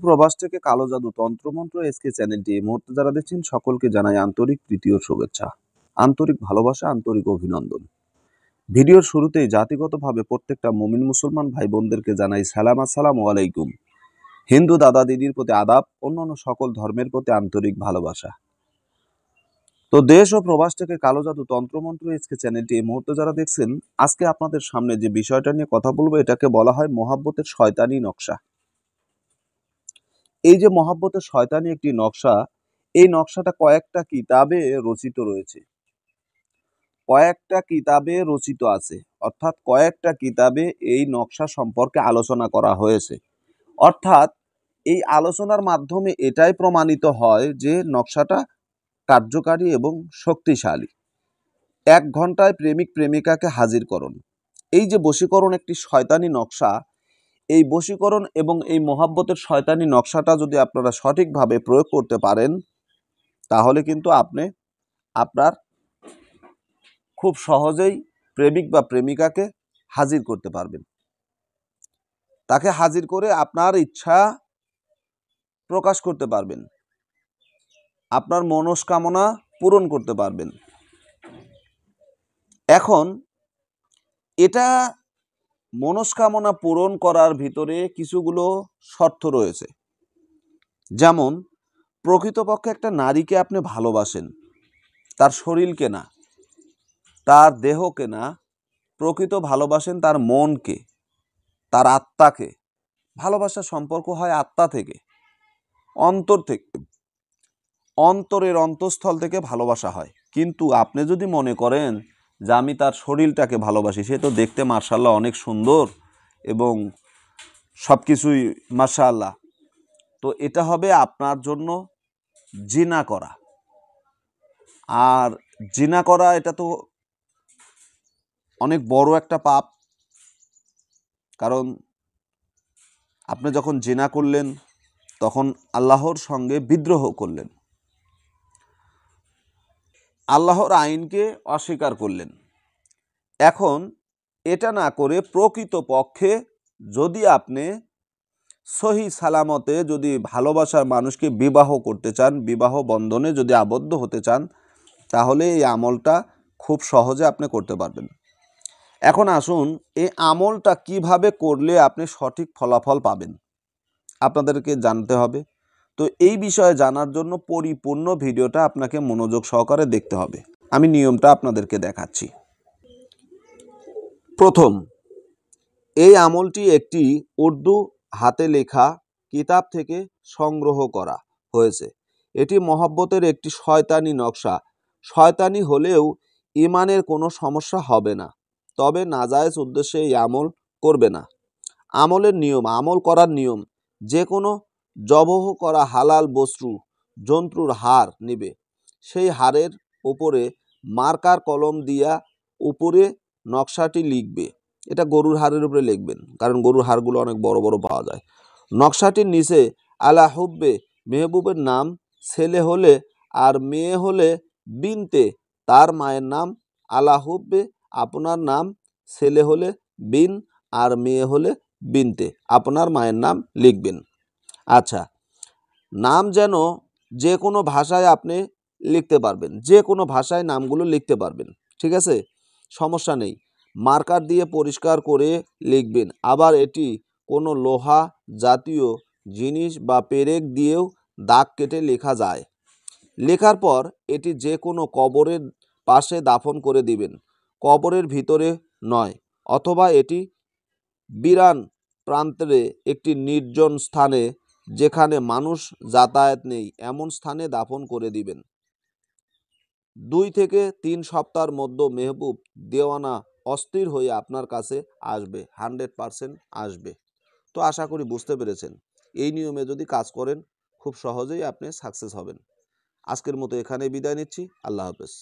প্রবাস থেকে কালো জাদু তন্ত্রমন্ত্র এসকে চ্যানেলটি এই মুহূর্তে যারা দেখছেন সকলকে জানাই আন্তরিক প্রীতি ও শুভেচ্ছা, আন্তরিক ভালোবাসা, আন্তরিক অভিনন্দন। ভিডিওর শুরুতেই জাতিগতভাবে প্রত্যেকটা মুমিন মুসলমান ভাই বোনদেরকে জানাই সালাম, আসসালামু আলাইকুম। হিন্দু দাদা দিদির প্রতি আদাব, অন্যান্য সকল ধর্মের প্রতি আন্তরিক ভালোবাসা। তো দেশ ও প্রবাস থেকে কালো জাদু তন্ত্রমন্ত্র এসকে চ্যানেলটি এই মুহূর্তে যারা দেখছেন, আজকে আপনাদের সামনে যে বিষয়টা নিয়ে কথা বলবো এটাকে বলা হয় মহাব্বতের শয়তানি নকশা। এই যে মহাব্বতের শয়তানি একটি নকশা, এই নকশাটা কয়েকটা কিতাবে রচিত রয়েছে, কয়েকটা কিতাবে রচিত আছে, অর্থাৎ কয়েকটা কিতাবে এই নকশা সম্পর্কে আলোচনা করা হয়েছে। অর্থাৎ এই আলোচনার মাধ্যমে এটাই প্রমাণিত হয় যে নকশাটা কার্যকারী এবং শক্তিশালী। 1 ঘন্টায় প্রেমিক প্রেমিকাকে হাজির করুন। এই যে বশীকরণ একটি শয়তানি নকশা, এই বশীকরণ এবং এই মহাব্বতের শয়তানি নকশাটা যদি আপনারা সঠিকভাবে প্রয়োগ করতে পারেন, তাহলে কিন্তু আপনি আপনার খুব সহজেই প্রেমিক বা প্রেমিকাকে হাজির করতে পারবেন। তাকে হাজির করে আপনার ইচ্ছা প্রকাশ করতে পারবেন, আপনার মনস্কামনা পূরণ করতে পারবেন। এখন এটা মনস্কামনা পূরণ করার ভিতরে কিছুগুলো শর্ত রয়েছে। যেমন প্রকৃতপক্ষে একটা নারীকে আপনি ভালোবাসেন, তার শরীরকে না, তার দেহকে না, প্রকৃত ভালোবাসেন তার মনকে, তার আত্মাকে। ভালোবাসার সম্পর্ক হয় আত্মা থেকে, অন্তর থেকে, অন্তরের অন্তঃস্থল থেকে ভালোবাসা হয়। কিন্তু আপনি যদি মনে করেন যে আমি তার শরীরটাকে ভালোবাসি, সে তো দেখতে মাশাআল্লাহ অনেক সুন্দর এবং সব কিছুই মাশাআল্লাহ, তো এটা হবে আপনার জন্য জিনা করা। আর জিনা করা এটা তো অনেক বড় একটা পাপ, কারণ আপনি যখন জিনা করলেন তখন আল্লাহর সঙ্গে বিদ্রোহ করলেন, আল্লাহর আইনকে অস্বীকার করলেন। এখন এটা না করে প্রকৃতপক্ষে যদি আপনি সহি সালামতে যদি ভালোবাসার মানুষকে বিবাহ করতে চান, বিবাহ বন্ধনে যদি আবদ্ধ হতে চান, তাহলে এই আমলটা খুব সহজে আপনি করতে পারবেন। এখন আসুন এই আমলটা কিভাবে করলে আপনি সঠিক ফলাফল পাবেন আপনাদেরকে জানতে হবে। তো এই বিষয়ে জানার জন্য পরিপূর্ণ ভিডিওটা আপনাকে মনোযোগ সহকারে দেখতে হবে। আমি নিয়মটা আপনাদেরকে দেখাচ্ছি। প্রথম, এই আমলটি একটি উর্দু হাতে লেখা কিতাব থেকে সংগ্রহ করা হয়েছে। এটি মহাব্বতের একটি শয়তানি নকশা। শয়তানি হলেও ইমানের কোনো সমস্যা হবে না, তবে নাজায়েজ উদ্দেশ্যে এই আমল করবে না। আমলের নিয়ম, আমল করার নিয়ম: যে কোনো জবহ করা হালাল বস্তু জন্তুর হাড় নেবে, সেই হাড়ের উপরে মার্কার কলম দিয়া উপরে নকশাটি লিখবে। এটা গরুর হাড়ের উপরে লিখবেন, কারণ গরুর হাড়গুলো অনেক বড় বড় পাওয়া যায়। নকশাটির নিচে আলা হুব্বে, মেহবুবের নাম, ছেলে হলে আর মেয়ে হলে বিনতে, তার মায়ের নাম, আলা হুব্বে, আপনার নাম, ছেলে হলে বিন আর মেয়ে হলে বিনতে, আপনার মায়ের নাম লিখবেন। আচ্ছা, নাম যেন যে কোনো ভাষায় আপনি লিখতে পারবেন, যে কোনো ভাষায় নামগুলো লিখতে পারবেন, ঠিক আছে, সমস্যা নেই। মার্কার দিয়ে পরিষ্কার করে লিখবেন। আবার এটি কোনো লোহা জাতীয় জিনিস বা পেরেক দিয়েও দাগ কেটে লেখা যায়। লেখার পর এটি যে কোনো কবরের পাশে দাফন করে দিবেন, কবরের ভিতরে নয়, অথবা এটি বিরান প্রান্তরে একটি নির্জন স্থানে, যেখানে মানুষ যাতায়াত নেই, এমন স্থানে দাফন করে দিবেন। 2 থেকে 3 সপ্তাহের মধ্যে মেহবুব দেওয়ানা অস্থির হয়ে আপনার কাছে আসবে, 100% আসবে। তো আশা করি বুঝতে পেরেছেন। এই নিয়মে যদি কাজ করেন খুব সহজেই আপনি সাকসেস হবেন। আজকের মতো এখানে বিদায় নিচ্ছি। আল্লাহ হাফেজ।